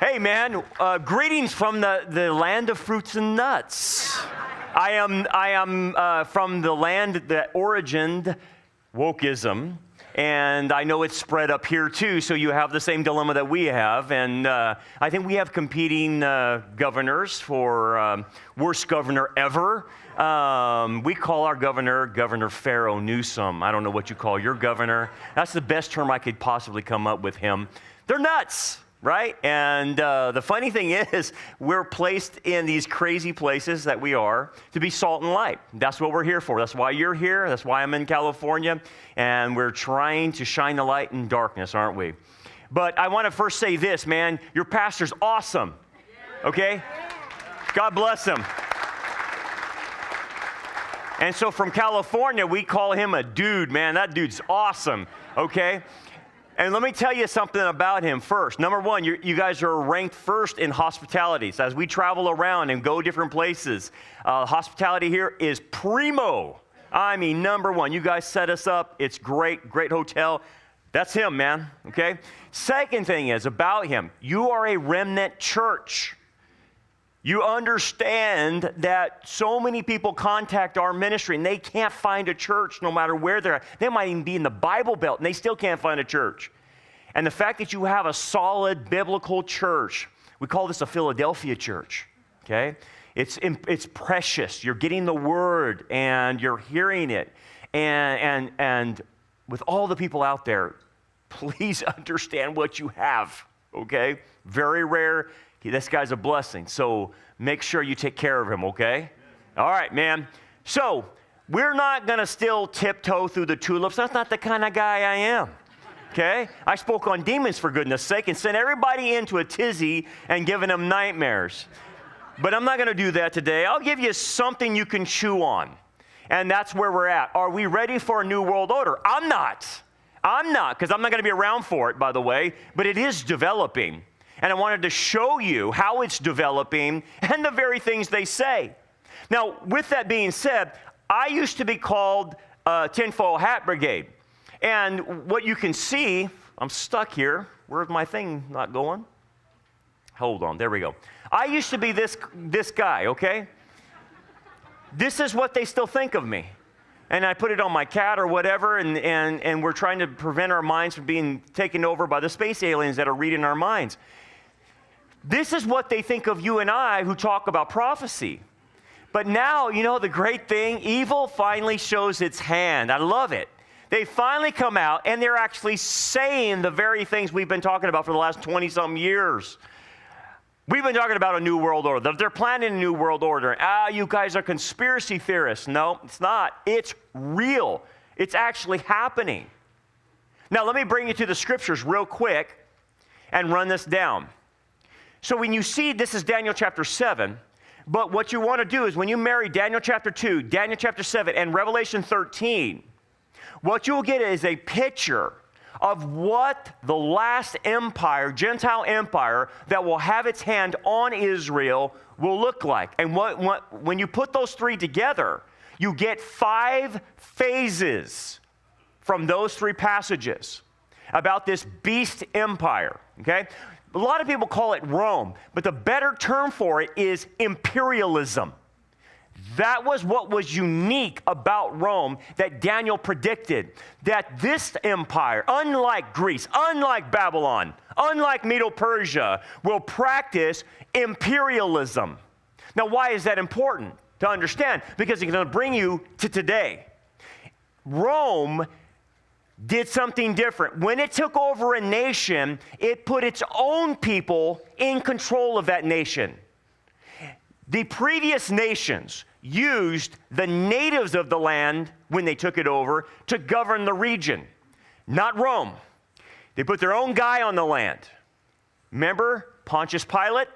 Hey, man, greetings from the land of fruits and nuts. I am from the land that origined wokeism, and I know it's spread up here too, so you have the same dilemma that we have. And I think we have competing governors for worst governor ever. We call our governor Governor Pharaoh Newsom. I don't know what you call your governor. That's the best term I could possibly come up with him. They're nuts, right? And the funny thing is, we're placed in these crazy places that we are to be salt and light. That's what we're here for. That's why you're here. That's why I'm in California. And we're trying to shine the light in darkness, aren't we? But I want to first say this, man. Your pastor's awesome, okay? God bless him. And so from California, we call him a dude, man. That dude's awesome, okay? And let me tell you something about him first. Number one, you guys are ranked first in hospitality. So as we travel around and go different places, hospitality here is primo. I mean, number one. You guys set us up. It's great, great hotel. That's him, man, okay? Second thing is about him, you are a remnant church. You understand that so many people contact our ministry and they can't find a church no matter where they're at. They might even be in the Bible Belt and they still can't find a church. And the fact that you have a solid biblical church, we call this a Philadelphia church, okay? It's precious. You're getting the word and you're hearing it. And with all the people out there, please understand what you have, okay? Very rare. This guy's a blessing, so make sure you take care of him, okay? All right, man. So we're not going to still tiptoe through the tulips. That's not the kind of guy I am, okay? I spoke on demons, for goodness sake, and sent everybody into a tizzy and given them nightmares. But I'm not going to do that today. I'll give you something you can chew on, and that's where we're at. Are we ready for a new world order? I'm not, because I'm not going to be around for it, by the way, but it is developing. And I wanted to show you how it's developing and the very things they say. Now, with that being said, I used to be called Tinfoil Hat Brigade. And what you can see, I'm stuck here. Where's my thing not going? Hold on, there we go. I used to be this guy, okay? This is what they still think of me. And I put it on my cat or whatever, and we're trying to prevent our minds from being taken over by the space aliens that are reading our minds. This is what they think of you and I who talk about prophecy. But now, you know, the great thing, evil finally shows its hand. I love it. They finally come out, and they're actually saying the very things we've been talking about for the last 20-something years. We've been talking about a new world order. They're planning a new world order. You guys are conspiracy theorists. No, it's not. It's real. It's actually happening. Now, let me bring you to the scriptures real quick and run this down. So when you see, this is Daniel chapter 7, but what you want to do is when you marry Daniel chapter 2, Daniel chapter 7, and Revelation 13, what you'll get is a picture of what the last empire, Gentile empire, that will have its hand on Israel will look like. And when you put those three together, you get 5 phases from those 3 passages about this beast empire, okay? A lot of people call it Rome, but the better term for it is imperialism. That was what was unique about Rome that Daniel predicted, that this empire, unlike Greece, unlike Babylon, unlike Medo-Persia, will practice imperialism. Now, why is that important to understand? Because it's going to bring you to today. Rome did something different. When it took over a nation, it put its own people in control of that nation. The previous nations used the natives of the land when they took it over to govern the region, not Rome. They put their own guy on the land. Remember Pontius Pilate?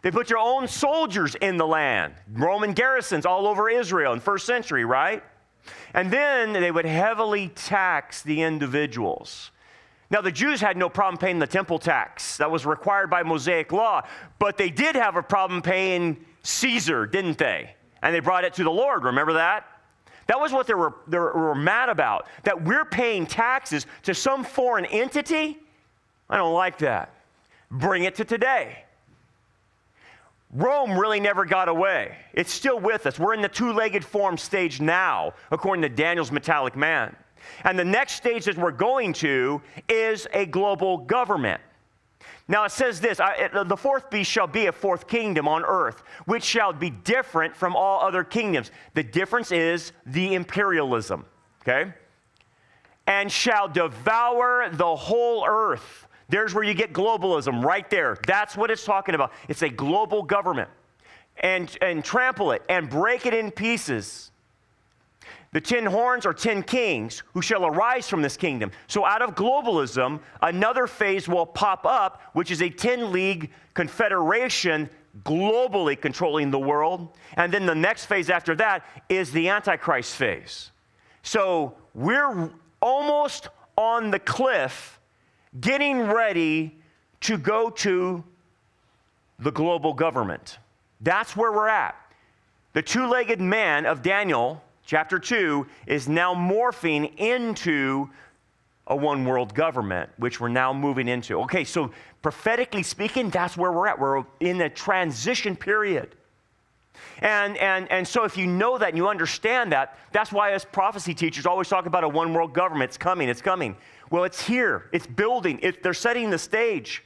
They put their own soldiers in the land, Roman garrisons all over Israel in first century, right? And then they would heavily tax the individuals. Now, the Jews had no problem paying the temple tax. That was required by Mosaic law. But they did have a problem paying Caesar, didn't they? And they brought it to the Lord. Remember that? That was what they were mad about, that we're paying taxes to some foreign entity. I don't like that. Bring it to today. Rome really never got away. It's still with us. We're in the two-legged form stage now, according to Daniel's metallic man. And the next stage that we're going to is a global government. Now it says this, the fourth beast shall be a fourth kingdom on earth, which shall be different from all other kingdoms. The difference is the imperialism, okay? And shall devour the whole earth. There's where you get globalism, right there. That's what it's talking about. It's a global government. And trample it and break it in pieces. The 10 horns are 10 kings who shall arise from this kingdom. So out of globalism, another phase will pop up, which is a 10-league confederation globally controlling the world. And then the next phase after that is the Antichrist phase. So we're almost on the cliff, getting ready to go to the global government. That's where we're at. The two-legged man of Daniel, chapter 2, is now morphing into a one-world government, which we're now moving into. Okay, so prophetically speaking, that's where we're at. We're in a transition period. And so if you know that and you understand that, that's why us prophecy teachers always talk about a one-world government. It's coming, it's coming. Well, it's here. It's building. They're setting the stage.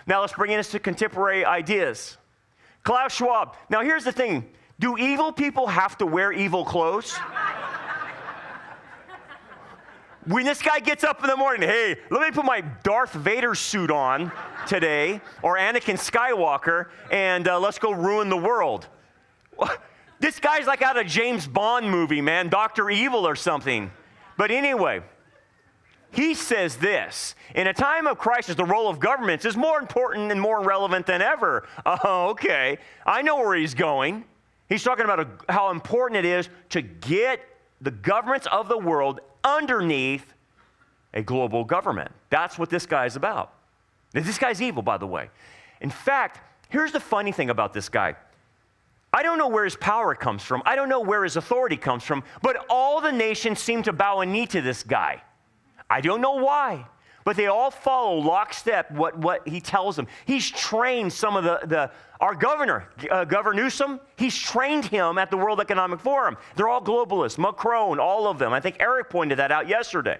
Now let's bring this to contemporary ideas. Klaus Schwab. Now here's the thing. Do evil people have to wear evil clothes? When this guy gets up in the morning, hey, let me put my Darth Vader suit on today, or Anakin Skywalker, and let's go ruin the world. This guy's like out of a James Bond movie, man, Dr. Evil or something. But anyway, he says this: in a time of crisis, the role of governments is more important and more relevant than ever. Oh, okay. I know where he's going. He's talking about how important it is to get the governments of the world underneath a global government. That's what this guy's about. This guy's evil, by the way. In fact, here's the funny thing about this guy. I don't know where his power comes from. I don't know where his authority comes from, but all the nations seem to bow a knee to this guy. I don't know why, but they all follow lockstep what he tells them. He's trained some of our governor, Governor Newsom, he's trained him at the World Economic Forum. They're all globalists, Macron, all of them. I think Eric pointed that out yesterday.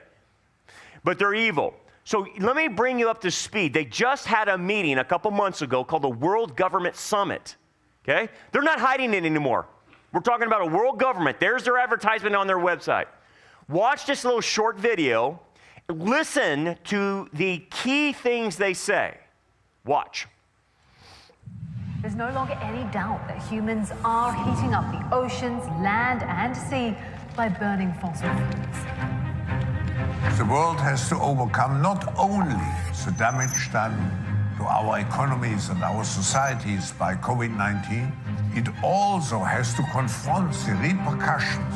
But they're evil. So let me bring you up to speed. They just had a meeting a couple months ago called the World Government Summit. Okay? They're not hiding it anymore. We're talking about a world government. There's their advertisement on their website. Watch this little short video. Listen to the key things they say. Watch. There's no longer any doubt that humans are heating up the oceans, land, and sea by burning fossil fuels. The world has to overcome not only the damage done to our economies and our societies by COVID-19, it also has to confront the repercussions.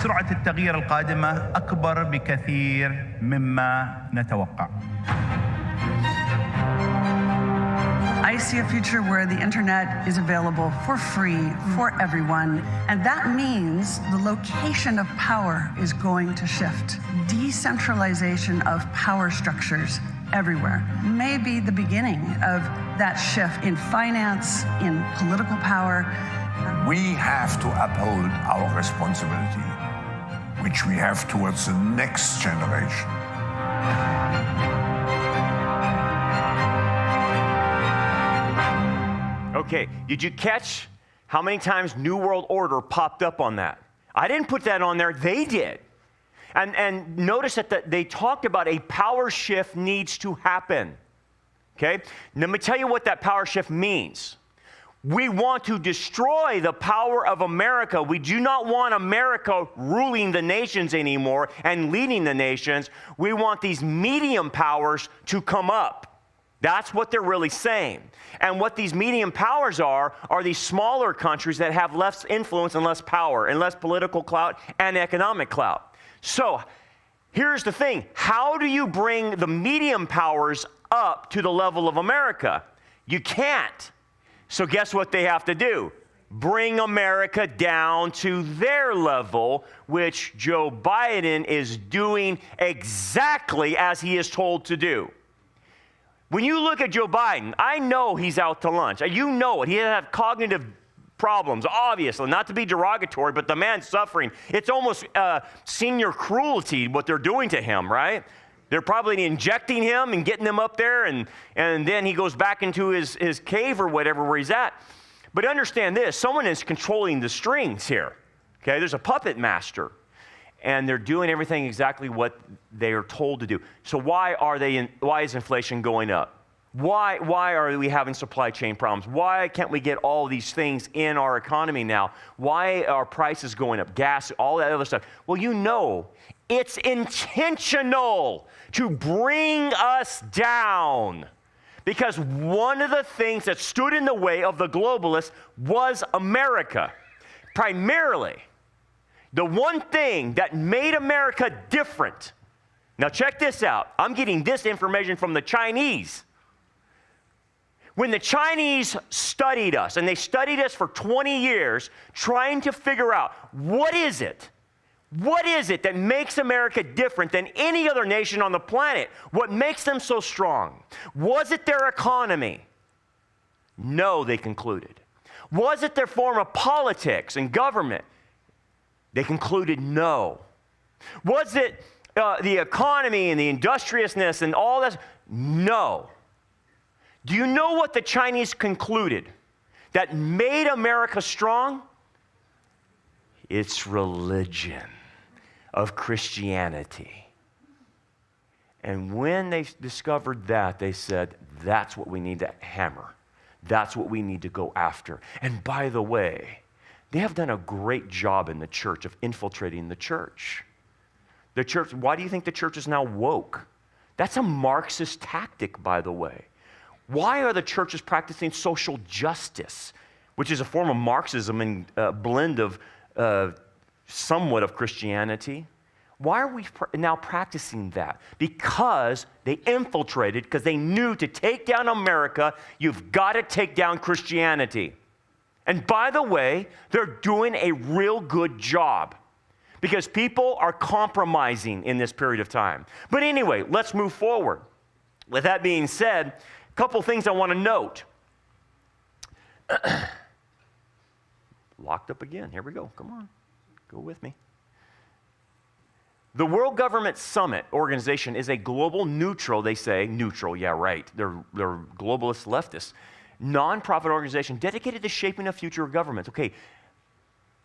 سرعة التغيير القادمة أكبر بكثير مما نتوقع. I see a future where the internet is available for free for everyone, and that means the location of power is going to shift. Decentralization of power structures everywhere may be the beginning of that shift in finance, in political power. We have to uphold our responsibility, which we have towards the next generation. Okay, did you catch how many times New World Order popped up on that? I didn't put that on there, they did. And notice that they talked about a power shift needs to happen. Okay, now let me tell you what that power shift means. We want to destroy the power of America. We do not want America ruling the nations anymore and leading the nations. We want these medium powers to come up. That's what they're really saying. And what these medium powers are these smaller countries that have less influence and less power and less political clout and economic clout. So here's the thing. How do you bring the medium powers up to the level of America? You can't. So guess what they have to do? Bring America down to their level, which Joe Biden is doing exactly as he is told to do. When you look at Joe Biden, I know he's out to lunch. You know it. He has cognitive problems, obviously, not to be derogatory, but the man's suffering. It's almost senior cruelty what they're doing to him, right? They're probably injecting him and getting him up there, and then he goes back into his cave or whatever where he's at. But understand this, someone is controlling the strings here, okay? There's a puppet master, and they're doing everything exactly what they are told to do. So why is inflation going up? Why are we having supply chain problems? Why can't we get all these things in our economy now? Why are prices going up? Gas, all that other stuff. Well, you know, it's intentional to bring us down. Because one of the things that stood in the way of the globalists was America. Primarily, the one thing that made America different. Now check this out. I'm getting this information from the Chinese. When the Chinese studied us, and they studied us for 20 years, trying to figure out what is it that makes America different than any other nation on the planet? What makes them so strong? Was it their economy? No, they concluded. Was it their form of politics and government? They concluded no. Was it the economy and the industriousness and all that? No. Do you know what the Chinese concluded that made America strong? It's religion of Christianity. And when they discovered that, they said, that's what we need to hammer. That's what we need to go after. And by the way, they have done a great job in the church of infiltrating the church. The church, why do you think the church is now woke? That's a Marxist tactic, by the way. Why are the churches practicing social justice, which is a form of Marxism and a blend of somewhat of Christianity? Why are we now practicing that? Because they infiltrated, because they knew to take down America, you've got to take down Christianity. And by the way, they're doing a real good job because people are compromising in this period of time. But anyway, let's move forward. With that being said, a couple things I want to note. Locked up again. Here we go. Come on. Go with me. The World Government Summit Organization is a global neutral, they say, neutral, yeah, right. They're globalist leftists. Nonprofit organization dedicated to shaping a future of governments. Okay,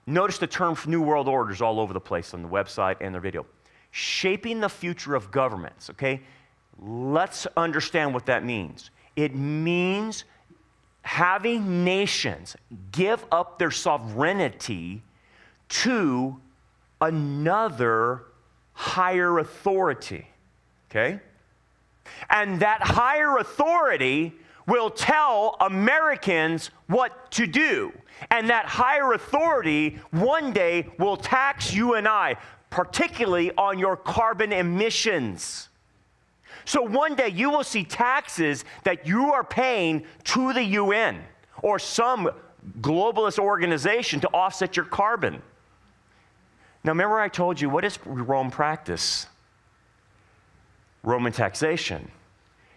notice the term New World Orders all over the place on the website and their video. Shaping the future of governments, okay? Let's understand what that means. It means having nations give up their sovereignty to another higher authority, okay? And that higher authority will tell Americans what to do. And that higher authority one day will tax you and I, particularly on your carbon emissions. So one day you will see taxes that you are paying to the UN or some globalist organization to offset your carbon. Now remember I told you, what does Rome practice? Roman taxation.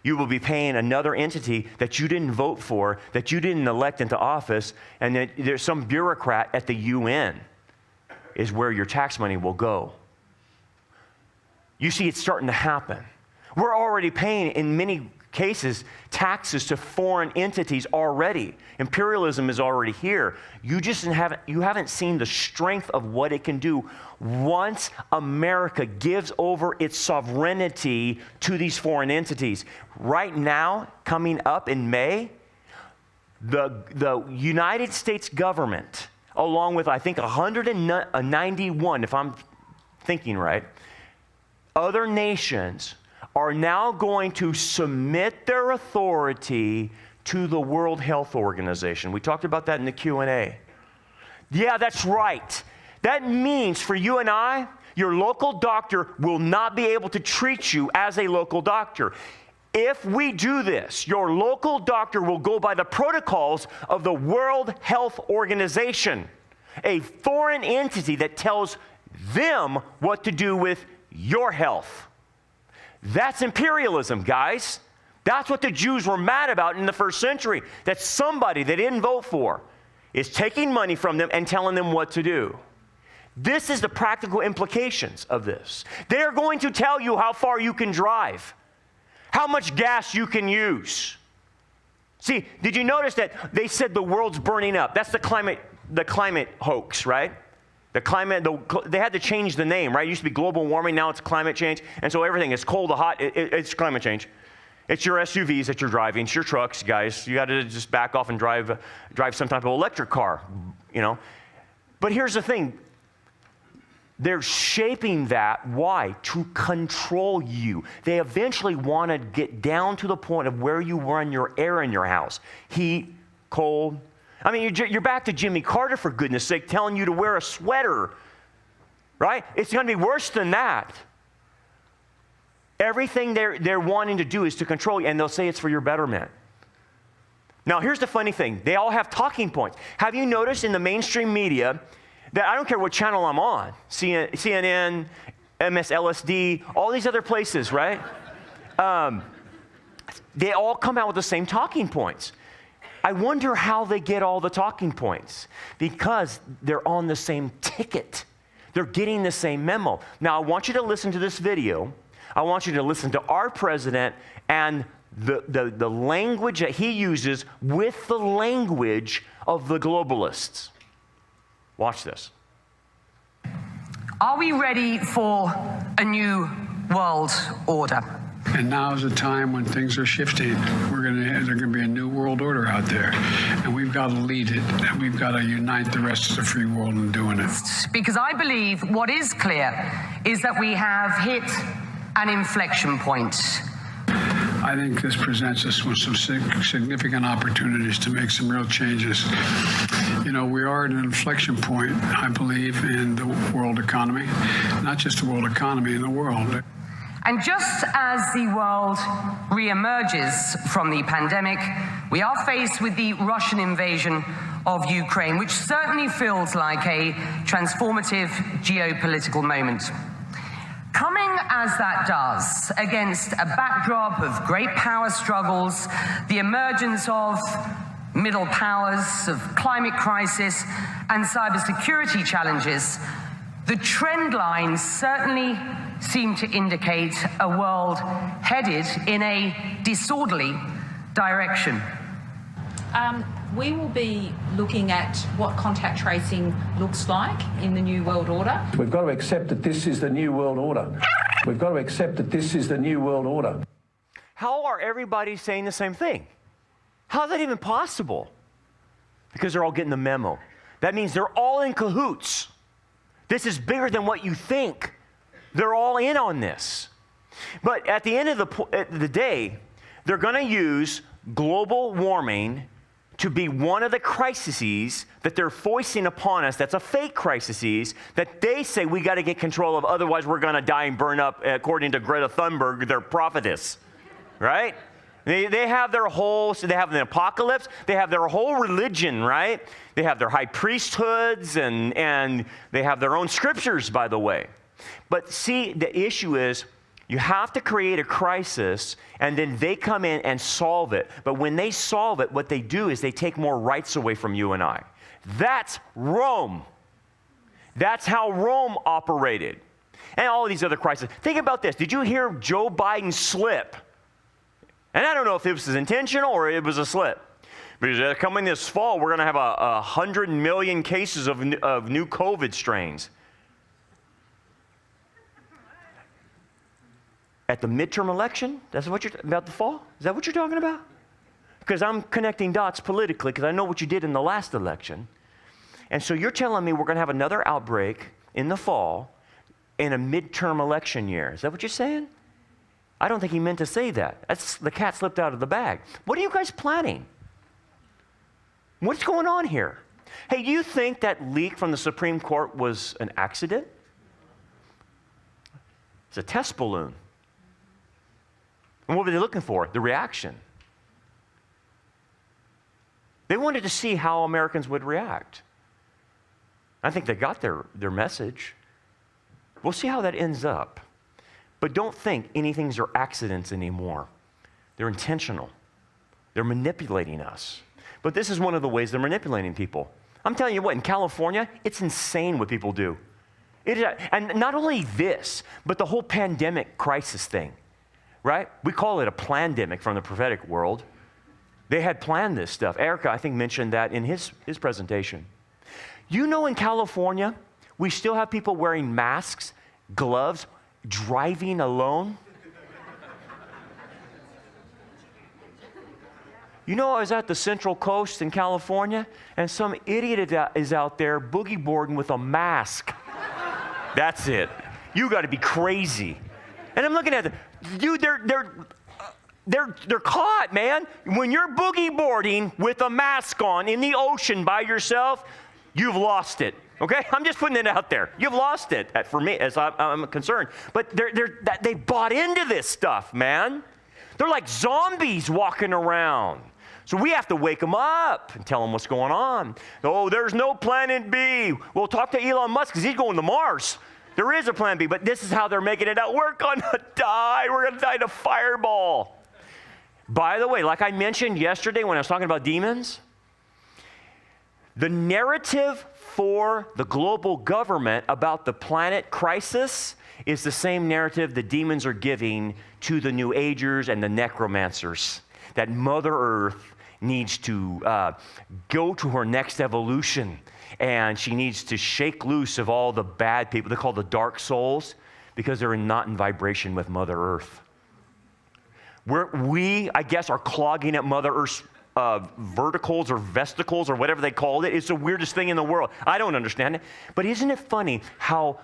You will be paying another entity that you didn't vote for, that you didn't elect into office, and that there's some bureaucrat at the UN is where your tax money will go. You see, it's starting to happen. We're already paying, in many cases, taxes to foreign entities already. Imperialism is already here. You haven't seen the strength of what it can do once America gives over its sovereignty to these foreign entities. Right now, coming up in May, the United States government, along with I think 191, if I'm thinking right, other nations are now going to submit their authority to the World Health Organization. We talked about that in the Q&A. Yeah, that's right. That means for you and I, your local doctor will not be able to treat you as a local doctor. If we do this, your local doctor will go by the protocols of the World Health Organization, a foreign entity that tells them what to do with your health. That's imperialism, guys. That's what the Jews were mad about in the first century, that somebody they didn't vote for is taking money from them and telling them what to do. This is the practical implications of this. They are going to tell you how far you can drive, how much gas you can use. See, did you notice that they said the world's burning up? That's the climate hoax, right? They had to change the name, right? It used to be global warming, now it's climate change. And so everything is cold or hot, it's climate change. It's your SUVs that you're driving, it's your trucks, guys. You got to just back off and drive some type of electric car, you know. But here's the thing. They're shaping that. Why? To control you. They eventually want to get down to the point of where you run your air in your house. Heat, cold. I mean, you're back to Jimmy Carter, for goodness sake, telling you to wear a sweater, right? It's going to be worse than that. Everything they're wanting to do is to control you, and they'll say it's for your betterment. Now, here's the funny thing. They all have talking points. Have you noticed in the mainstream media that I don't care what channel I'm on, CNN, MSLSD, all these other places, right? They all come out with the same talking points. I wonder how they get all the talking points, because they're on the same ticket. They're getting the same memo. Now, I want you to listen to this video. I want you to listen to our president and the language that he uses with the language of the globalists. Watch this. Are we ready for a new world order? And now is a time when things are shifting. There's going to be a new world order out there, and we've got to lead it, and we've got to unite the rest of the free world in doing it. Because I believe what is clear is that we have hit an inflection point. I think this presents us with some significant opportunities to make some real changes. You know, we are at an inflection point, I believe, in the world economy, not just the world economy, in the world. And just as the world re-emerges from the pandemic, we are faced with the Russian invasion of Ukraine, which certainly feels like a transformative geopolitical moment. Coming as that does, against a backdrop of great power struggles, the emergence of middle powers, of climate crisis, and cybersecurity challenges, the trend lines certainly seem to indicate a world headed in a disorderly direction. We will be looking at what contact tracing looks like in the New World Order. We've got to accept that this is the New World Order. We've got to accept that this is the New World Order. How are everybody saying the same thing? How is that even possible? Because they're all getting the memo. That means they're all in cahoots. This is bigger than what you think. They're all in on this. But at the end of the day, they're going to use global warming to be one of the crises that they're foisting upon us. That's a fake crisis that they say we got to get control of, otherwise we're going to die and burn up, according to Greta Thunberg, their prophetess, right? They have their whole, so they have the apocalypse, they have their whole religion, right? They have their high priesthoods, and they have their own scriptures, by the way. But see, the issue is, you have to create a crisis, and then they come in and solve it. But when they solve it, what they do is they take more rights away from you and I. That's Rome. That's how Rome operated. And all these other crises. Think about this. Did you hear Joe Biden slip? And I don't know if it was intentional or it was a slip. Because coming this fall, we're going to have 100 million cases of new COVID strains. At the midterm election? That's what you're about the fall? Is that what you're talking about? Because I'm connecting dots politically because I know what you did in the last election. And so you're telling me we're going to have another outbreak in the fall in a midterm election year. Is that what you're saying? I don't think he meant to say that. The cat slipped out of the bag. What are you guys planning? What's going on here? Hey, do you think that leak from the Supreme Court was an accident? It's a test balloon. And what were they looking for? The reaction. They wanted to see how Americans would react. I think they got their message. We'll see how that ends up. But don't think anything's are accidents anymore. They're intentional. They're manipulating us. But this is one of the ways they're manipulating people. I'm telling you what, in California, it's insane what people do. And not only this, but the whole pandemic crisis thing, right? We call it a plandemic from the prophetic world. They had planned this stuff. Erica, I think, mentioned that in his presentation. You know, in California, we still have people wearing masks, gloves, driving alone. You know, I was at the Central Coast in California, and some idiot is out there boogie boarding with a mask. That's it. You got to be crazy. And I'm looking at them. Dude, they're caught, man. When you're boogie boarding with a mask on in the ocean by yourself, you've lost it. Okay, I'm just putting it out there. You've lost it, for me, as I'm concerned. But they bought into this stuff, man. They're like zombies walking around. So we have to wake them up and tell them what's going on. Oh, there's no planet B. We'll talk to Elon Musk because he's going to Mars. There is a plan B, but this is how they're making it out. We're going to die. We're going to die in a fireball. By the way, like I mentioned yesterday when I was talking about demons, the narrative for the global government about the planet crisis is the same narrative the demons are giving to the New Agers and the necromancers, that Mother Earth needs to go to her next evolution, and she needs to shake loose of all the bad people. They're called the dark souls because they're not in vibration with Mother Earth. We, I guess, are clogging up Mother Earth's verticals or vesticles or whatever they called it. It's the weirdest thing in the world. I don't understand it. But isn't it funny how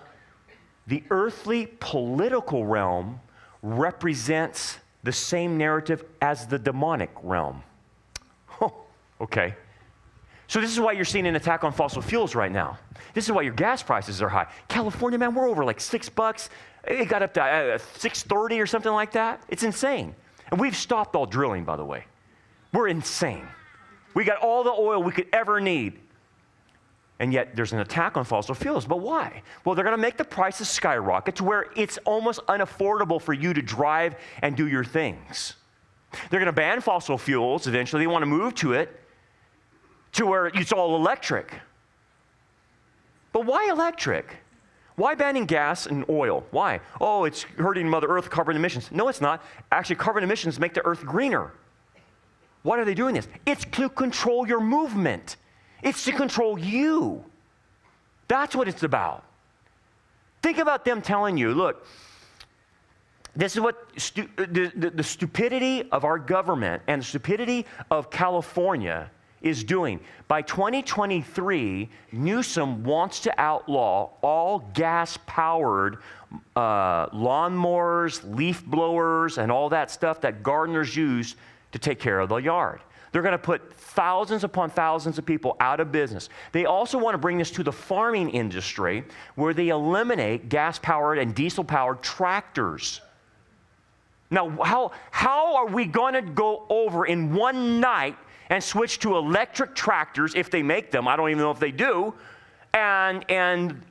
the earthly political realm represents the same narrative as the demonic realm? Oh, okay. So this is why you're seeing an attack on fossil fuels right now. This is why your gas prices are high. California, man, we're over like $6. It got up to $6.30 or something like that. It's insane. And we've stopped all drilling, by the way. We're insane. We got all the oil we could ever need. And yet there's an attack on fossil fuels. But why? Well, they're going to make the prices skyrocket to where it's almost unaffordable for you to drive and do your things. They're going to ban fossil fuels eventually. They want to move to it to where it's all electric. But why electric? Why banning gas and oil? Why? Oh, it's hurting Mother Earth, carbon emissions. No, it's not. Actually, carbon emissions make the Earth greener. Why are they doing this? It's to control your movement. It's to control you. That's what it's about. Think about them telling you, look, this is what the stupidity of our government and the stupidity of California is doing. By 2023, Newsom wants to outlaw all gas-powered lawnmowers, leaf blowers, and all that stuff that gardeners use to take care of the yard. They're going to put thousands upon thousands of people out of business. They also want to bring this to the farming industry where they eliminate gas-powered and diesel-powered tractors. Now, how are we going to go over in one night and switch to electric tractors if they make them? I don't even know if they do. And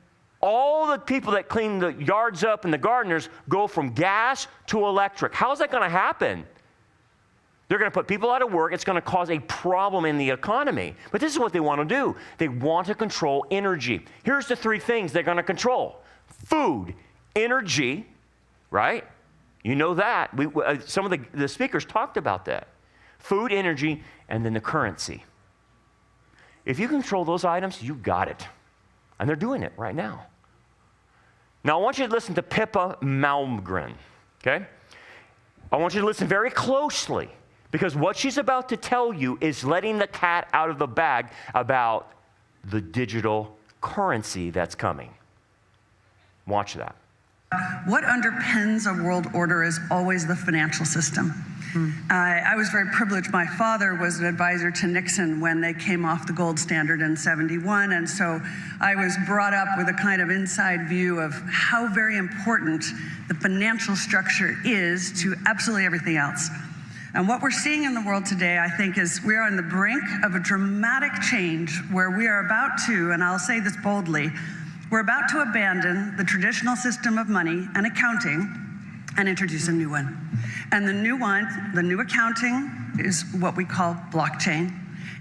all the people that clean the yards up and the gardeners go from gas to electric. How's that going to happen? They're going to put people out of work. It's going to cause a problem in the economy. But this is what they want to do. They want to control energy. Here's the three things they're going to control. Food, energy, right? You know that. Some of the speakers talked about that. Food, energy, and then the currency. If you control those items, you got it. And they're doing it right now. Now, I want you to listen to Pippa Malmgren, okay? I want you to listen very closely because what she's about to tell you is letting the cat out of the bag about the digital currency that's coming. Watch that. What underpins a world order is always the financial system. I was very privileged. My father was an advisor to Nixon when they came off the gold standard in '71, and so I was brought up with a kind of inside view of how very important the financial structure is to absolutely everything else. And what we're seeing in the world today, I think, is we are on the brink of a dramatic change where we are about to, and I'll say this boldly, we're about to abandon the traditional system of money and accounting and introduce a new one. And the new accounting is what we call blockchain.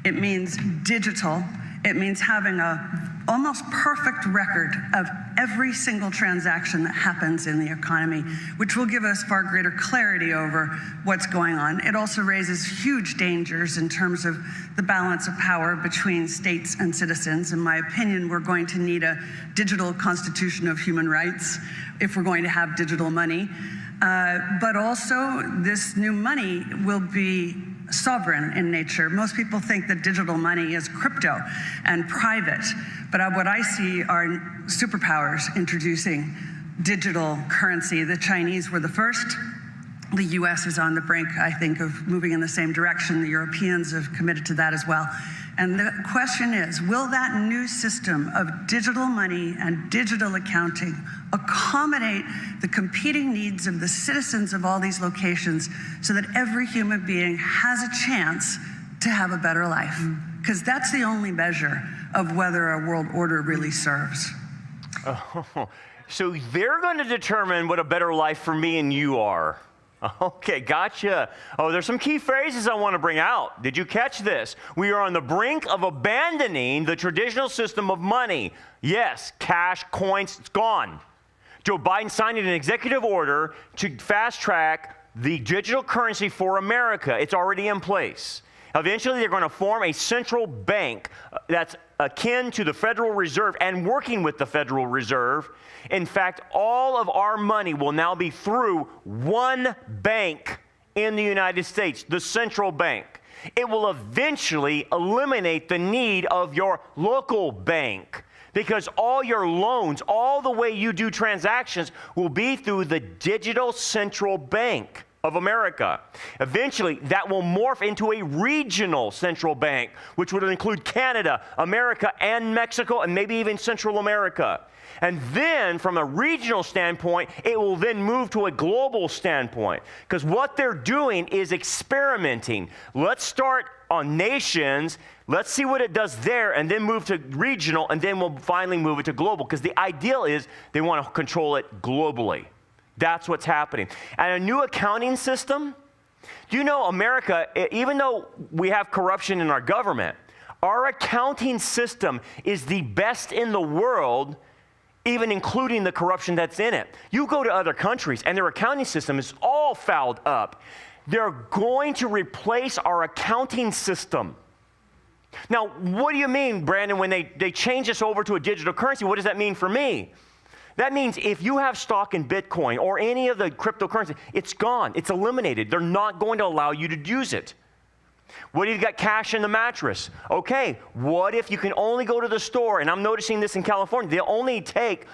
It means digital. It means having a almost perfect record of every single transaction that happens in the economy, which will give us far greater clarity over what's going on. It also raises huge dangers in terms of the balance of power between states and citizens. In my opinion, we're going to need a digital constitution of human rights if we're going to have digital money. But also, this new money will be sovereign in nature. Most people think that digital money is crypto and private, but what I see are superpowers introducing digital currency. The Chinese were the first. The US is on the brink, I think, of moving in the same direction. The Europeans have committed to that as well. And the question is, will that new system of digital money and digital accounting accommodate the competing needs of the citizens of all these locations so that every human being has a chance to have a better life? Because that's the only measure of whether a world order really serves. Oh, so they're going to determine what a better life for me and you are. Okay, gotcha. Oh, there's some key phrases I want to bring out. Did you catch this? We are on the brink of abandoning the traditional system of money. Yes, cash, coins, it's gone. Joe Biden signed an executive order to fast track the digital currency for America. It's already in place. Eventually, they're going to form a central bank that's akin to the Federal Reserve and working with the Federal Reserve. In fact, all of our money will now be through one bank in the United States, the central bank. It will eventually eliminate the need of your local bank because all your loans, all the way you do transactions will be through the digital central bank of America. Eventually, that will morph into a regional central bank, which would include Canada, America, and Mexico, and maybe even Central America. And then, from a regional standpoint, it will then move to a global standpoint. Because what they're doing is experimenting. Let's start on nations, let's see what it does there, and then move to regional, and then we'll finally move it to global. Because the ideal is they want to control it globally. That's what's happening. And a new accounting system, do you know America, even though we have corruption in our government, our accounting system is the best in the world, even including the corruption that's in it. You go to other countries and their accounting system is all fouled up. They're going to replace our accounting system. Now, what do you mean, Brandon, when they change us over to a digital currency? What does that mean for me? That means if you have stock in Bitcoin or any of the cryptocurrency, it's gone. It's eliminated. They're not going to allow you to use it. What if you got cash in the mattress? Okay, what if you can only go to the store, and I'm noticing this in California, they'll only take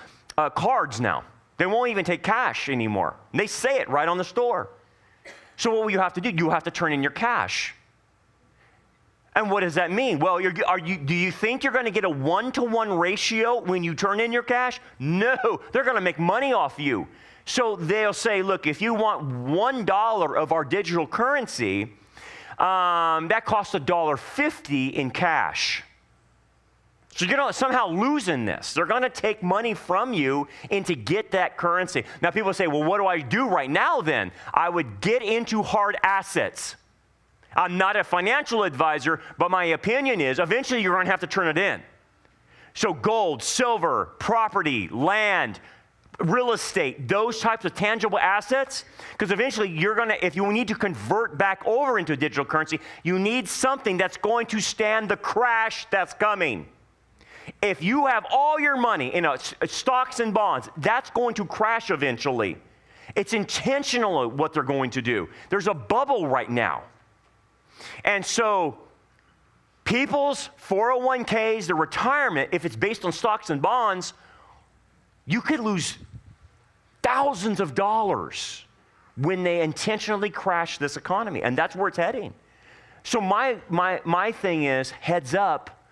cards now. They won't even take cash anymore. And they say it right on the store. So what will you have to do? You have to turn in your cash. And what does that mean? Well, do you think you're going to get a 1-to-1 ratio when you turn in your cash? No, they're going to make money off you. So they'll say, look, if you want $1 of our digital currency, that costs $1.50 in cash. So you're going to somehow losing this. They're going to take money from you and to get that currency. Now people say, well, what do I do right now then? I would get into hard assets. I'm not a financial advisor, but my opinion is eventually you're going to have to turn it in. So gold, silver, property, land, real estate, those types of tangible assets, because eventually you're going to, if you need to convert back over into digital currency, you need something that's going to stand the crash that's coming. If you have all your money in stocks and bonds, that's going to crash eventually. It's intentional what they're going to do. There's a bubble right now. And so people's 401ks, their retirement, if it's based on stocks and bonds, you could lose thousands of dollars when they intentionally crash this economy, and that's where it's heading. So my thing is, heads up,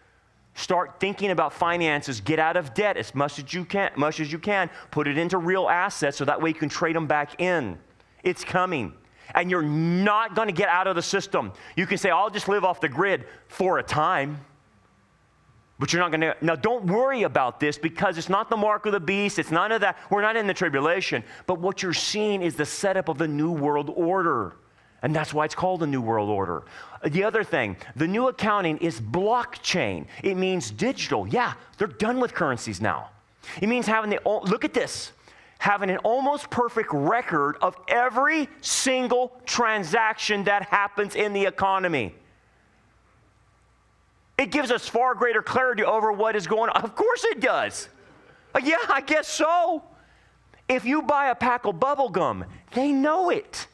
start thinking about finances, get out of debt as much as you can, put it into real assets so that way you can trade them back in. It's coming. And you're not going to get out of the system. You can say, I'll just live off the grid for a time. But you're not going to. Now, don't worry about this because it's not the mark of the beast. It's none of that. We're not in the tribulation. But what you're seeing is the setup of the New World Order. And that's why it's called the New World Order. The other thing, the new accounting is blockchain. It means digital. Yeah, they're done with currencies now. It means look at this, having an almost perfect record of every single transaction that happens in the economy. It gives us far greater clarity over what is going on. Of course it does. Yeah, I guess so. If you buy a pack of bubble gum, they know it.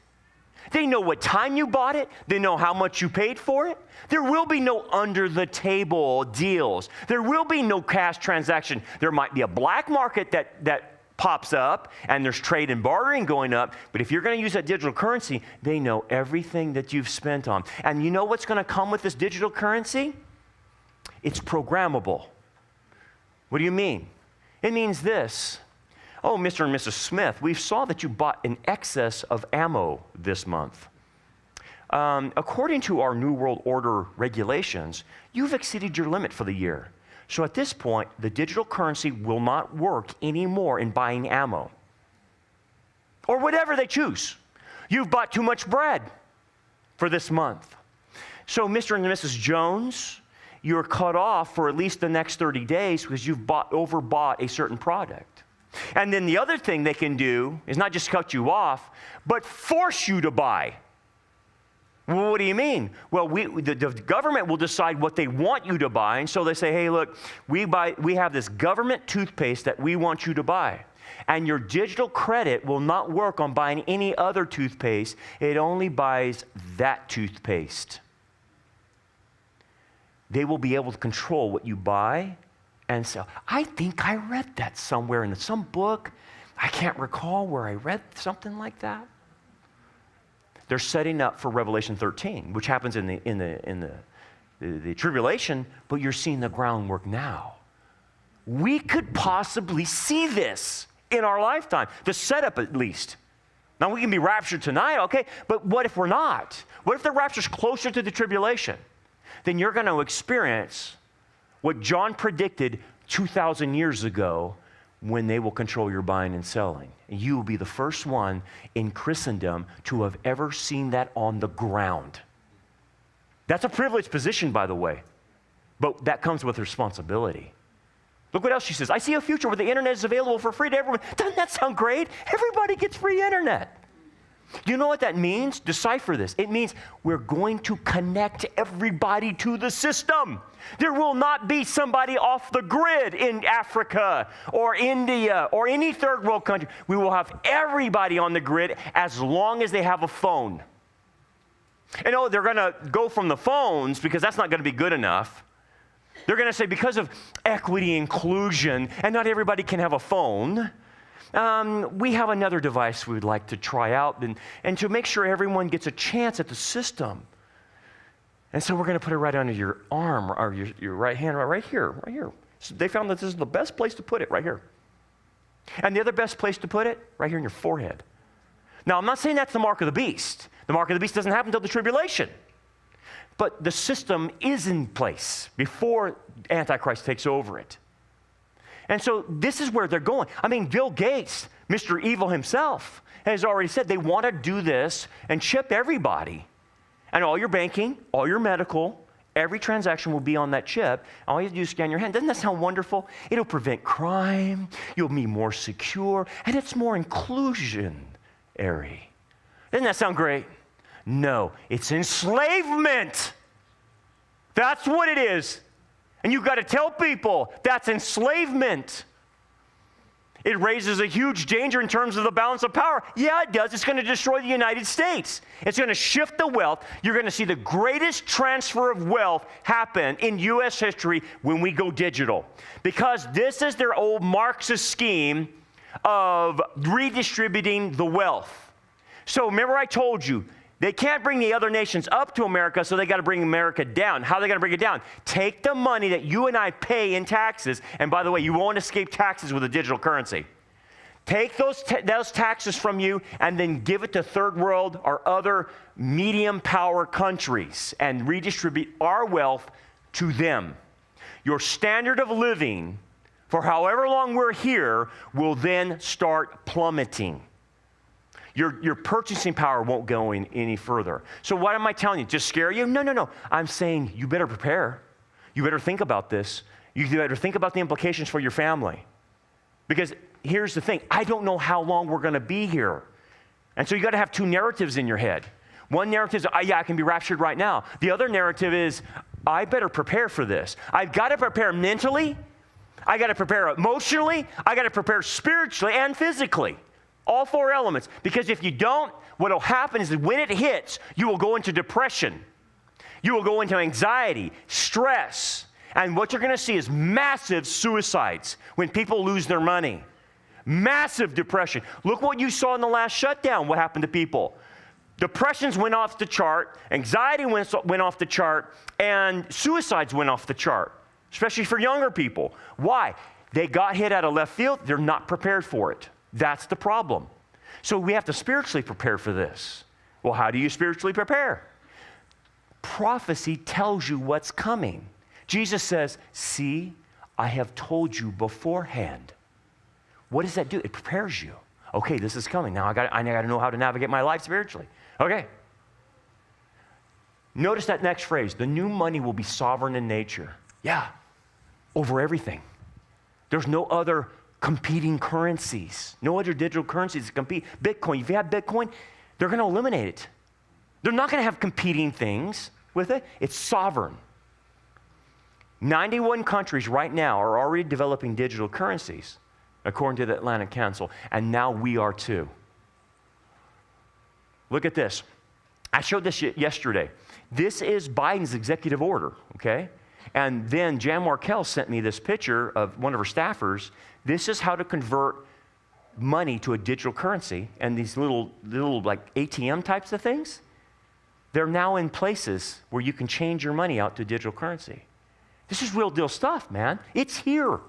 They know what time you bought it. They know how much you paid for it. There will be no under-the-table deals. There will be no cash transaction. There might be a black market that pops up, and there's trade and bartering going up. But if you're going to use that digital currency, they know everything that you've spent on. And you know what's going to come with this digital currency? It's programmable. What do you mean? It means this. Oh, Mr. and Mrs. Smith, we saw that you bought an excess of ammo this month. According to our New World Order regulations, you've exceeded your limit for the year. So at this point, the digital currency will not work anymore in buying ammo. Or whatever they choose. You've bought too much bread for this month. So Mr. and Mrs. Jones, you're cut off for at least the next 30 days because you've overbought a certain product. And then the other thing they can do is not just cut you off, but force you to buy. Well, what do you mean? Well, the government will decide what they want you to buy, and so they say, hey, look, we have this government toothpaste that we want you to buy. And your digital credit will not work on buying any other toothpaste. It only buys that toothpaste. They will be able to control what you buy and sell. I think I read that somewhere in some book. I can't recall where I read something like that. They're setting up for Revelation 13, which happens in the tribulation, but you're seeing the groundwork now. We could possibly see this in our lifetime, the setup at least. Now, we can be raptured tonight, okay, but what if we're not? What if the rapture's closer to the tribulation? Then you're going to experience what John predicted 2,000 years ago when they will control your buying and selling. And you will be the first one in Christendom to have ever seen that on the ground. That's a privileged position, by the way, but that comes with responsibility. Look what else she says. I see a future where the internet is available for free to everyone. Doesn't that sound great? Everybody gets free internet. Do you know what that means? Decipher this. It means we're going to connect everybody to the system. There will not be somebody off the grid in Africa or India or any third world country. We will have everybody on the grid as long as they have a phone. And they're going to go from the phones because that's not going to be good enough. They're going to say because of equity inclusion and not everybody can have a phone, we have another device we'd like to try out and to make sure everyone gets a chance at the system. And so we're going to put it right under your arm or your right hand, right here. So they found that this is the best place to put it, right here. And the other best place to put it, right here in your forehead. Now, I'm not saying that's the mark of the beast. The mark of the beast doesn't happen until the tribulation. But the system is in place before Antichrist takes over it. And so this is where they're going. I mean, Bill Gates, Mr. Evil himself, has already said they want to do this and chip everybody. And all your banking, all your medical, every transaction will be on that chip. All you have to do is scan your hand. Doesn't that sound wonderful? It'll prevent crime. You'll be more secure. And it's more inclusionary. Doesn't that sound great? No, it's enslavement. That's what it is. And you've got to tell people that's enslavement. It raises a huge danger in terms of the balance of power. Yeah, it does. It's going to destroy the United States. It's going to shift the wealth. You're going to see the greatest transfer of wealth happen in U.S. history when we go digital. Because this is their old Marxist scheme of redistributing the wealth. So remember I told you, they can't bring the other nations up to America, so they got to bring America down. How are they going to bring it down? Take the money that you and I pay in taxes, and by the way, you won't escape taxes with a digital currency. Take those taxes from you and then give it to third world or other medium power countries and redistribute our wealth to them. Your standard of living for however long we're here will then start plummeting. Your purchasing power won't go any further. So what am I telling you? Just scare you? No. I'm saying you better prepare. You better think about this. You better think about the implications for your family. Because here's the thing. I don't know how long we're going to be here. And so you got to have two narratives in your head. One narrative is, I can be raptured right now. The other narrative is, I better prepare for this. I've got to prepare mentally. I got to prepare emotionally. I got to prepare spiritually and physically. All four elements. Because if you don't, what will happen is that when it hits, you will go into depression. You will go into anxiety, stress. And what you're going to see is massive suicides when people lose their money. Massive depression. Look what you saw in the last shutdown, what happened to people. Depressions went off the chart, anxiety went off the chart, and suicides went off the chart, especially for younger people. Why? They got hit out of left field. They're not prepared for it. That's the problem. So we have to spiritually prepare for this. Well, how do you spiritually prepare? Prophecy tells you what's coming. Jesus says, see, I have told you beforehand. What does that do? It prepares you. Okay, this is coming. Now I got to know how to navigate my life spiritually. Okay. Notice that next phrase. The new money will be sovereign in nature. Yeah, over everything. There's no other competing currencies. No other digital currencies that compete. Bitcoin, if you have Bitcoin, they're going to eliminate it. They're not going to have competing things with it. It's sovereign. 91 countries right now are already developing digital currencies, according to the Atlantic Council, and now we are too. Look at this. I showed this yesterday. This is Biden's executive order, okay? And then Jan Markell sent me this picture of one of her staffers. This is how to convert money to a digital currency. And these little like ATM types of things, they're now in places where you can change your money out to digital currency. This is real deal stuff, man. It's here.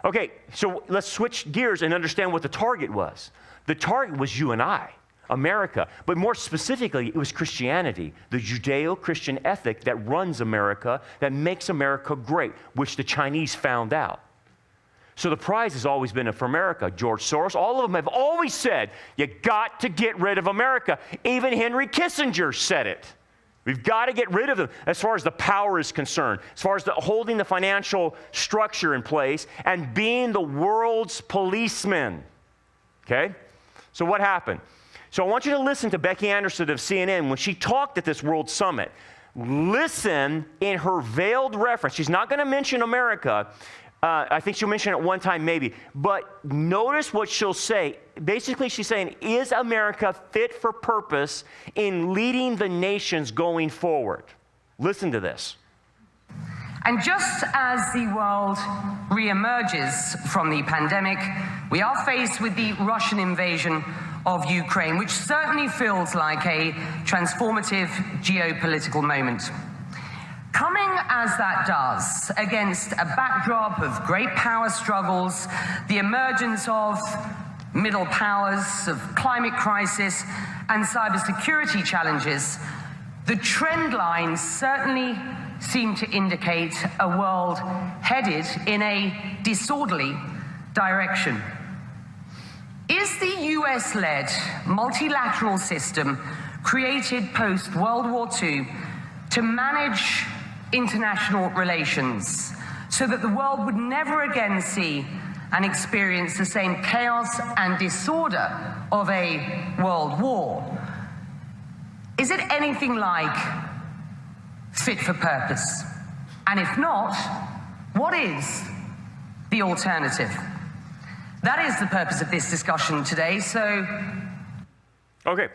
Okay, so let's switch gears and understand what the target was. The target was you and I, America. But more specifically, it was Christianity, the Judeo-Christian ethic that runs America, that makes America great, which the Chinese found out. So the prize has always been for America. George Soros, all of them have always said, you got to get rid of America. Even Henry Kissinger said it. We've got to get rid of them as far as the power is concerned, as far as holding the financial structure in place and being the world's policeman. Okay? So what happened? So I want you to listen to Becky Anderson of CNN when she talked at this World Summit. Listen in her veiled reference. She's not going to mention America. I think she'll mention it one time maybe. But notice what she'll say. Basically, she's saying, is America fit for purpose in leading the nations going forward? Listen to this. And just as the world reemerges from the pandemic, we are faced with the Russian invasion of Ukraine, which certainly feels like a transformative geopolitical moment. Coming as that does, against a backdrop of great power struggles, the emergence of middle powers, of climate crisis, and cybersecurity challenges, the trend lines certainly seem to indicate a world headed in a disorderly direction. Is the US-led multilateral system created post-World War II to manage international relations so that the world would never again see and experience the same chaos and disorder of a world war? Is it anything like fit for purpose? And if not, what is the alternative? That is the purpose of this discussion today, so... Okay.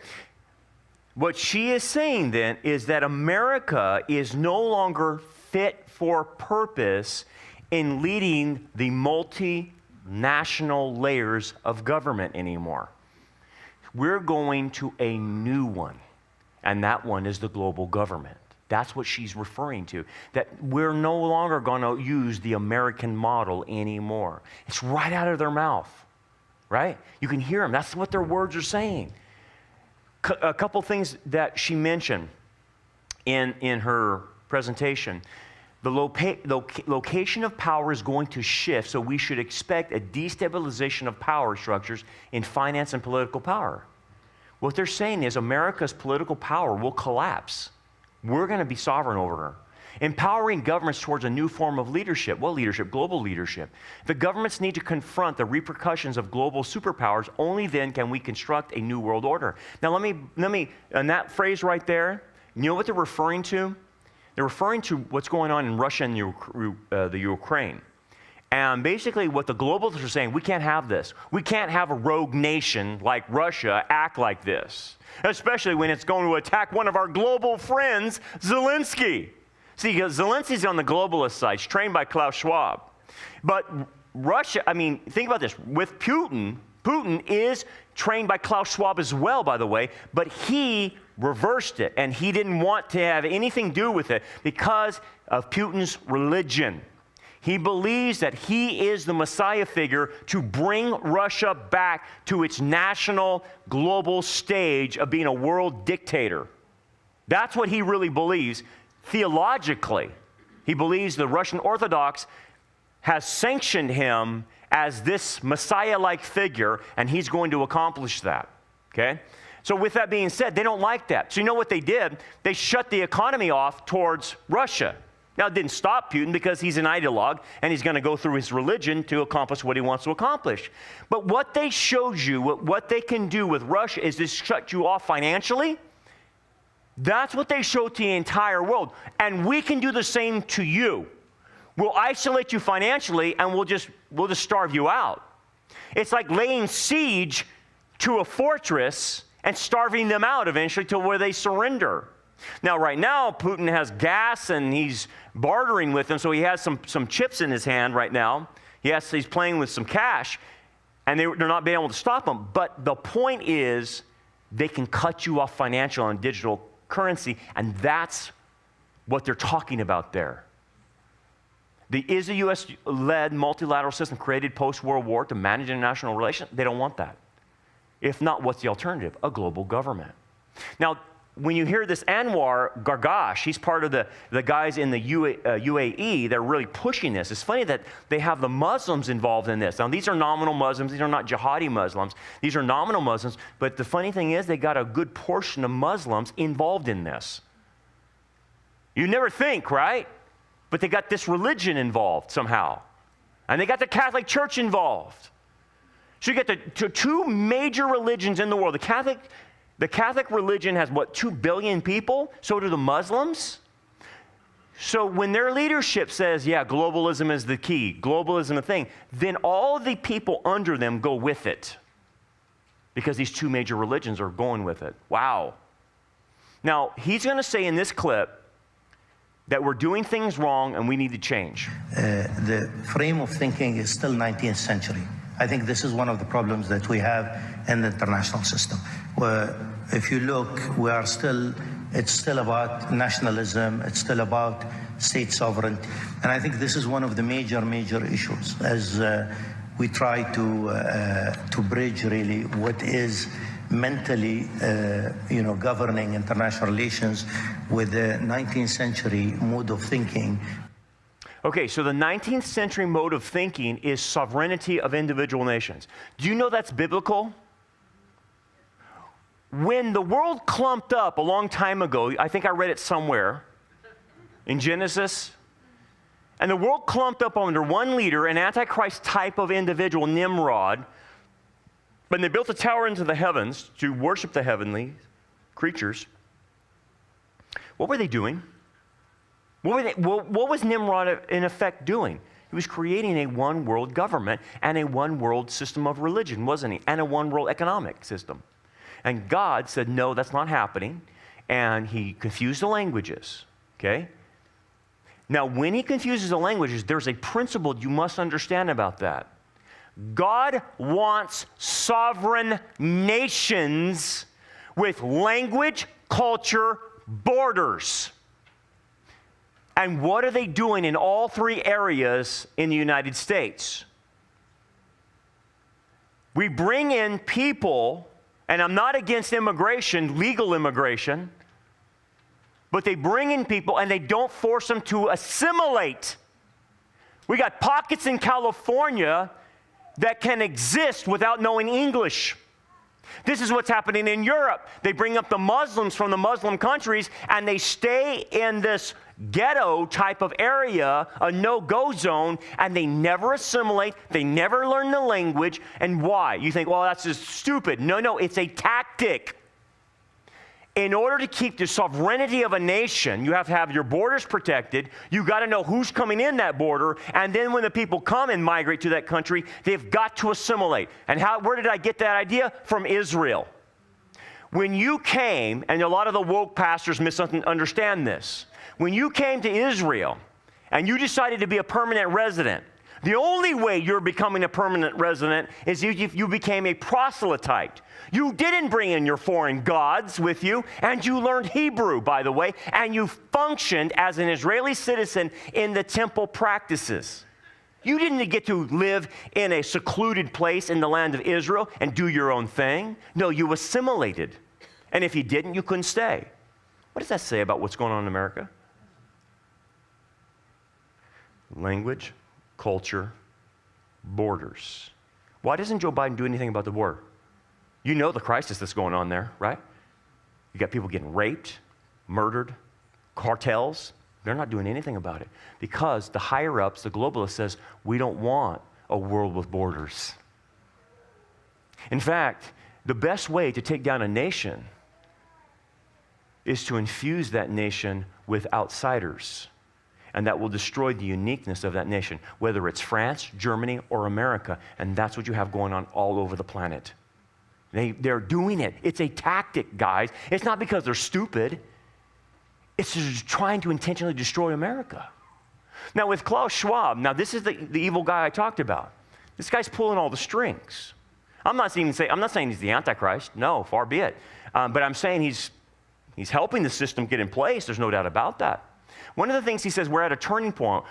What she is saying then is that America is no longer fit for purpose in leading the multinational layers of government anymore. We're going to a new one, and that one is the global government. That's what she's referring to, that we're no longer going to use the American model anymore. It's right out of their mouth, right? You can hear them. That's what their words are saying. A couple things that she mentioned in her presentation. The location of power is going to shift, so we should expect a destabilization of power structures in finance and political power. What they're saying is America's political power will collapse. We're going to be sovereign over her. Empowering governments towards a new form of leadership. What leadership? Global leadership. The governments need to confront the repercussions of global superpowers. Only then can we construct a new world order. Now, let me, and that phrase right there, you know what they're referring to? They're referring to what's going on in Russia and the Ukraine. And basically what the globalists are saying, we can't have this. We can't have a rogue nation like Russia act like this, especially when it's going to attack one of our global friends, Zelensky. See, Zelensky's on the globalist side. He's trained by Klaus Schwab. But Russia, I mean, think about this. With Putin is trained by Klaus Schwab as well, by the way, but he reversed it, and he didn't want to have anything to do with it because of Putin's religion. He believes that he is the Messiah figure to bring Russia back to its national global stage of being a world dictator. That's what he really believes theologically. He believes the Russian Orthodox has sanctioned him as this Messiah-like figure, and he's going to accomplish that, okay? So with that being said, they don't like that. So you know what they did? They shut the economy off towards Russia. Now, it didn't stop Putin because he's an ideologue and he's going to go through his religion to accomplish what he wants to accomplish. But what they showed you, what they can do with Russia is to shut you off financially. That's what they showed to the entire world. And we can do the same to you. We'll isolate you financially and we'll just starve you out. It's like laying siege to a fortress and starving them out eventually to where they surrender. Now, right now, Putin has gas and he's bartering with them, so he has some chips in his hand right now. He's playing with some cash, and they're not being able to stop him. But the point is, they can cut you off financial and digital currency, and that's what they're talking about there. Is a U.S.-led multilateral system created post-World War to manage international relations? They don't want that. If not, what's the alternative? A global government. Now, when you hear this Anwar Gargash, he's part of the guys in the UAE, they're really pushing this. It's funny that they have the Muslims involved in this. Now, these are nominal Muslims. These are not jihadi Muslims. These are nominal Muslims. But the funny thing is they got a good portion of Muslims involved in this. You never think, right? But they got this religion involved somehow. And they got the Catholic Church involved. So you get the two major religions in the world. The Catholic religion has, 2 billion people? So do the Muslims. So when their leadership says, yeah, globalism is the key, globalism the thing, then all of the people under them go with it. Because these two major religions are going with it. Wow. Now, he's going to say in this clip that we're doing things wrong and we need to change. The frame of thinking is still 19th century. I think this is one of the problems that we have in the international system. Where if you look, it's still about nationalism, it's still about state sovereignty. And I think this is one of the major issues as we try to bridge really what is mentally, governing international relations with the 19th century mode of thinking. Okay, so the 19th century mode of thinking is sovereignty of individual nations. Do you know that's biblical? When the world clumped up a long time ago, I think I read it somewhere in Genesis, and the world clumped up under one leader, an Antichrist type of individual, Nimrod, and they built a tower into the heavens to worship the heavenly creatures. What were they doing? What was Nimrod in effect doing? He was creating a one world government and a one world system of religion, wasn't he? And a one world economic system. And God said, no, that's not happening. And he confused the languages, okay? Now, when he confuses the languages, there's a principle you must understand about that. God wants sovereign nations with language, culture, borders. And what are they doing in all three areas in the United States? We bring in people, and I'm not against immigration, legal immigration, but they bring in people and they don't force them to assimilate. We got pockets in California that can exist without knowing English. This is what's happening in Europe. They bring up the Muslims from the Muslim countries and they stay in this ghetto type of area, a no-go zone, and they never assimilate, they never learn the language. And why? You think, well, that's just stupid. No, it's a tactic. In order to keep the sovereignty of a nation, you have to have your borders protected. You got to know who's coming in that border, and then when the people come and migrate to that country, they've got to assimilate. And where did I get that idea? From Israel. When you came, and a lot of the woke pastors misunderstand this, when you came to Israel and you decided to be a permanent resident, the only way you're becoming a permanent resident is if you became a proselyte. You didn't bring in your foreign gods with you, and you learned Hebrew, by the way, and you functioned as an Israeli citizen in the temple practices. You didn't get to live in a secluded place in the land of Israel and do your own thing. No, you assimilated. And if you didn't, you couldn't stay. What does that say about what's going on in America? Language, culture, borders. Why doesn't Joe Biden do anything about the border? You know the crisis that's going on there, right? You got people getting raped, murdered, cartels. They're not doing anything about it because the higher-ups, the globalists, says we don't want a world with borders. In fact, the best way to take down a nation is to infuse that nation with outsiders. And that will destroy the uniqueness of that nation, whether it's France, Germany, or America. And that's what you have going on all over the planet. They're doing it. It's a tactic, guys. It's not because they're stupid. It's just trying to intentionally destroy America. Now, with Klaus Schwab, now this is the evil guy I talked about. This guy's pulling all the strings. I'm not saying he's the Antichrist. No, far be it. But I'm saying he's helping the system get in place. There's no doubt about that. One of the things he says, we're at a turning point.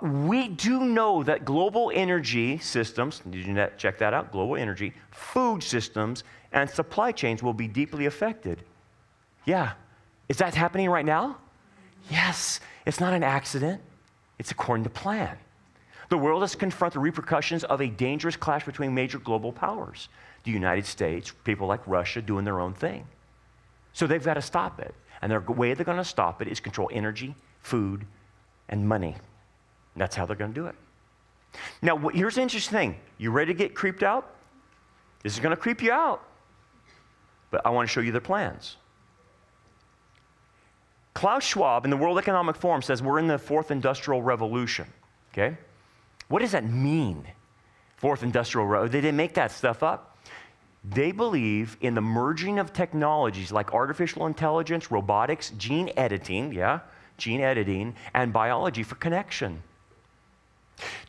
We do know that global energy systems, did you check that out? Global energy, food systems, and supply chains will be deeply affected. Yeah. Is that happening right now? Yes. It's not an accident. It's according to plan. The world has confronted the repercussions of a dangerous clash between major global powers. The United States, people like Russia doing their own thing. So they've got to stop it. And the way they're going to stop it is control energy, food, and money. And that's how they're going to do it. Now, here's the interesting thing. You ready to get creeped out? This is going to creep you out. But I want to show you their plans. Klaus Schwab in the World Economic Forum says we're in the fourth industrial revolution. Okay? What does that mean? Fourth industrial revolution. They didn't make that stuff up. They believe in the merging of technologies like artificial intelligence, robotics, gene editing, and biology for connection.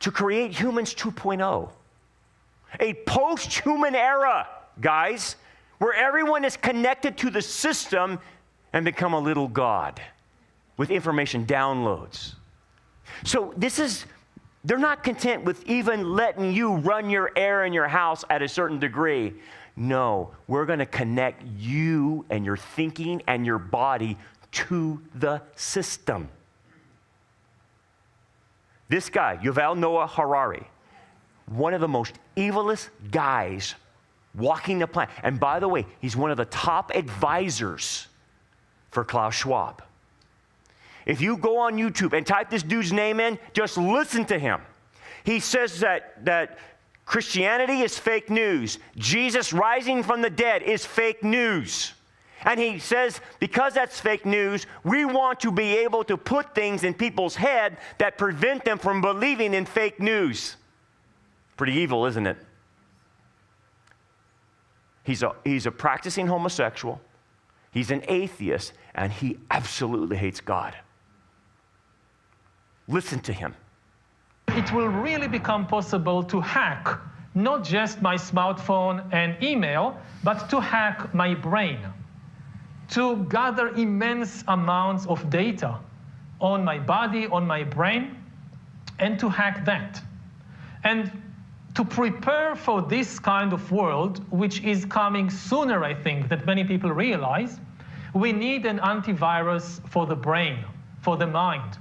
To create humans 2.0. A post-human era, guys, where everyone is connected to the system and become a little god with information downloads. So they're not content with even letting you run your air in your house at a certain degree. No, we're going to connect you and your thinking and your body to the system. This guy, Yuval Noah Harari, one of the most evilest guys walking the planet. And by the way, he's one of the top advisors for Klaus Schwab. If you go on YouTube and type this dude's name in, just listen to him. He says that Christianity is fake news. Jesus rising from the dead is fake news. And he says, because that's fake news, we want to be able to put things in people's head that prevent them from believing in fake news. Pretty evil, isn't it? He's a practicing homosexual. He's an atheist, and he absolutely hates God. Listen to him. It will really become possible to hack not just my smartphone and email, but to hack my brain, to gather immense amounts of data on my body, on my brain, and to hack that. And to prepare for this kind of world, which is coming sooner, I think, than many people realize, we need an antivirus for the brain, for the mind.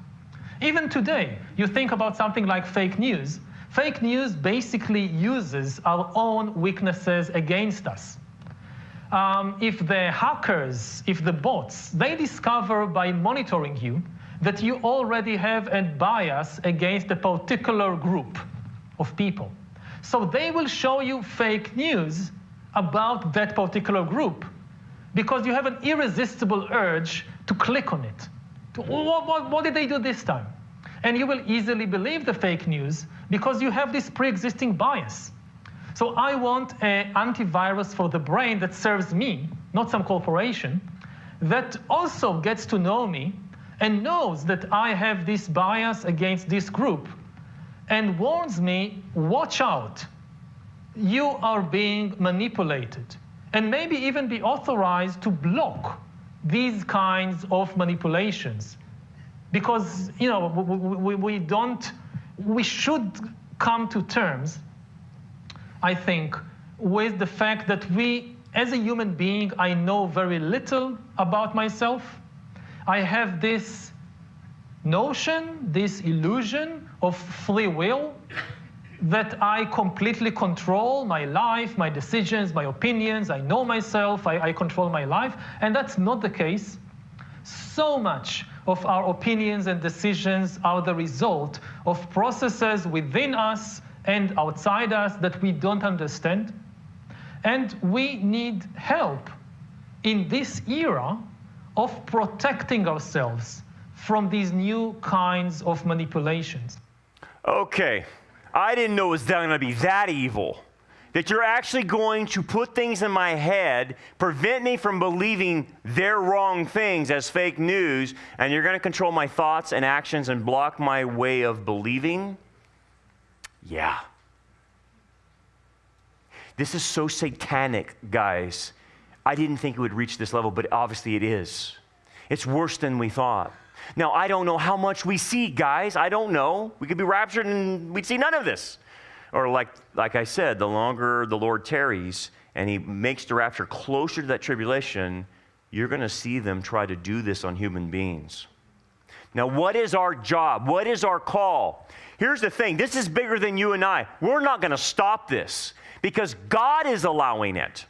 Even today, you think about something like fake news. Fake news basically uses our own weaknesses against us. If the hackers, if the bots, they discover by monitoring you that you already have a bias against a particular group of people. So they will show you fake news about that particular group because you have an irresistible urge to click on it. What did they do this time? And you will easily believe the fake news because you have this pre-existing bias. So I want an antivirus for the brain that serves me, not some corporation, that also gets to know me and knows that I have this bias against this group and warns me, watch out, you are being manipulated, and maybe even be authorized to block these kinds of manipulations. Because, you know, we should come to terms, I think, with the fact that we, as a human being, I know very little about myself. I have this notion, this illusion of free will, that I completely control my life, my decisions, my opinions. I know myself, I control my life, and that's not the case. So much of our opinions and decisions are the result of processes within us and outside us that we don't understand. And we need help in this era of protecting ourselves from these new kinds of manipulations. Okay, I didn't know it was going to be that evil. That you're actually going to put things in my head, prevent me from believing their wrong things as fake news, and you're going to control my thoughts and actions and block my way of believing? Yeah. This is so satanic, guys. I didn't think it would reach this level, but obviously it is. It's worse than we thought. Now, I don't know how much we see, guys. I don't know. We could be raptured and we'd see none of this. Or like I said, the longer the Lord tarries and he makes the rapture closer to that tribulation, you're going to see them try to do this on human beings. Now, what is our job? What is our call? Here's the thing. This is bigger than you and I. We're not going to stop this because God is allowing it.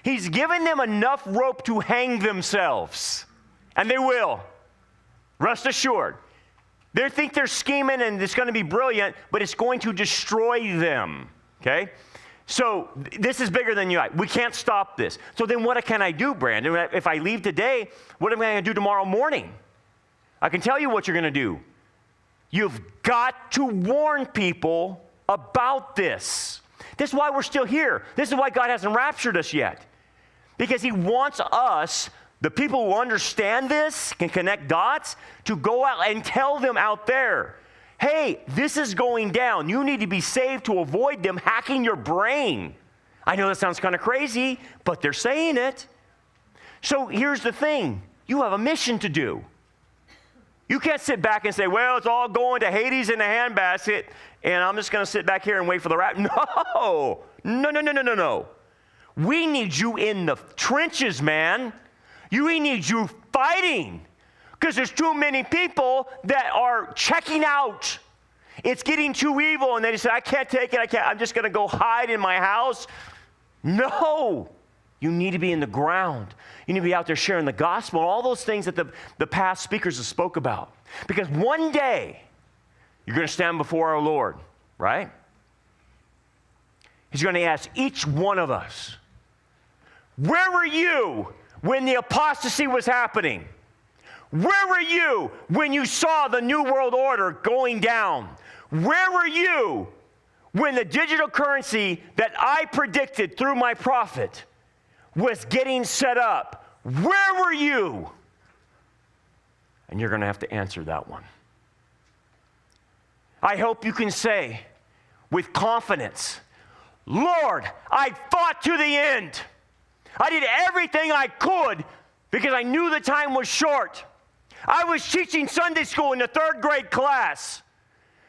He's given them enough rope to hang themselves, and they will. Rest assured. They think they're scheming and it's going to be brilliant, but it's going to destroy them, okay? So this is bigger than you. We can't stop this. So then what can I do, Brandon? If I leave today, what am I going to do tomorrow morning? I can tell you what you're going to do. You've got to warn people about this. This is why we're still here. This is why God hasn't raptured us yet. Because he wants us, the people who understand this, can connect dots, to go out and tell them out there, hey, this is going down. You need to be saved to avoid them hacking your brain. I know that sounds kind of crazy, but they're saying it. So here's the thing. You have a mission to do. You can't sit back and say, well, it's all going to Hades in a handbasket, and I'm just going to sit back here and wait for the rapture. No. We need you in the trenches, man. We need you fighting because there's too many people that are checking out. It's getting too evil, and they say, I can't take it. I'm just going to go hide in my house. No. You need to be in the ground. You need to be out there sharing the gospel and all those things that the past speakers have spoke about. Because one day, you're going to stand before our Lord, right? He's going to ask each one of us, where were you when the apostasy was happening? Where were you when you saw the New World Order going down? Where were you when the digital currency that I predicted through my prophet was getting set up? Where were you? And you're going to have to answer that one. I hope you can say with confidence, Lord, I fought to the end. I did everything I could because I knew the time was short. I was teaching Sunday school in the 3rd grade class.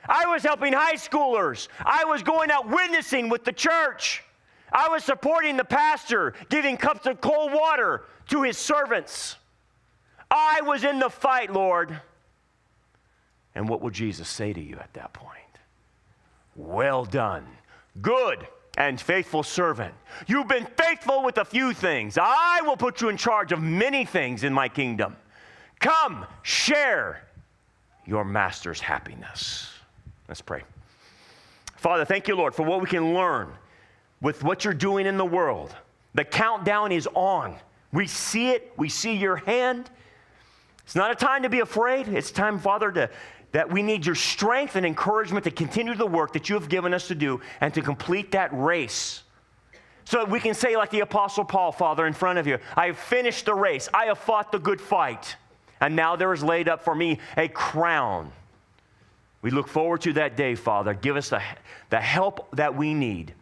I was helping high schoolers. I was going out witnessing with the church. I was supporting the pastor, giving cups of cold water to his servants. I was in the fight, Lord. And what would Jesus say to you at that point? Well done, good and faithful servant. You've been faithful with a few things. I will put you in charge of many things in my kingdom. Come, share your master's happiness. Let's pray. Father, thank you, Lord, for what we can learn with what you're doing in the world. The countdown is on. We see it. We see your hand. It's not a time to be afraid. It's time, Father, that we need your strength and encouragement to continue the work that you have given us to do and to complete that race. So that we can say like the Apostle Paul, Father, in front of you, I have finished the race. I have fought the good fight. And now there is laid up for me a crown. We look forward to that day, Father. Give us the help that we need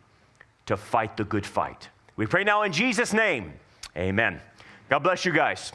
to fight the good fight. We pray now in Jesus' name. Amen. God bless you guys.